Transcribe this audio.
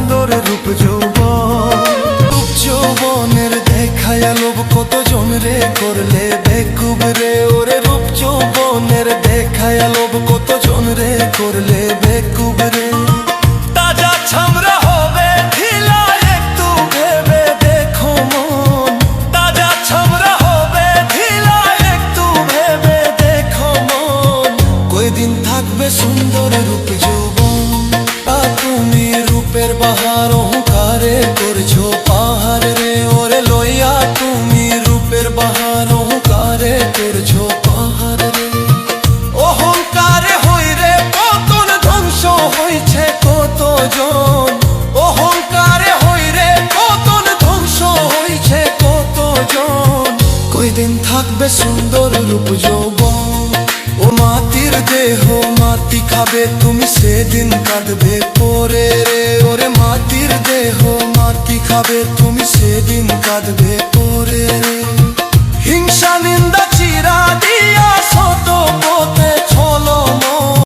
সুন্দর রূপ যৌবনের দেখায়া লোভ কতজন রে করলে বেকুব রে। ওরে রূপ যৌবনের দেখায়া লোভ কতজন রে করলে বেকুব রে। তাজা ছামরা হবে ঢিলা একটু ভেবে দেখো মন। তাজা ছামরা হবে ঢিলা একটু ভেবে দেখো মন। কয়দিন থাকবে সুন্দর রূপ যৌবন। তুমি রূপের বাহার অহংকারে করছো পাহাড় রে। ওরে লইয়া তুমি রূপের বাহার অহংকারে করছো পাহাড় রে। অহংকারে হই রে পতন ধ্বংস হইছে কতজন। অহংকারে হই রে পতন ধ্বংস হইছে কতজন। কয়দিন থাকবে সুন্দর রূপ যৌবন। ও মাটির দেহ মাটি খাবে তুমি সেদিন কাঁদবে পরে রে। ওরে মাটির দেহ মাটি খাবে তুমি সেদিন কাঁদবে পরে রে।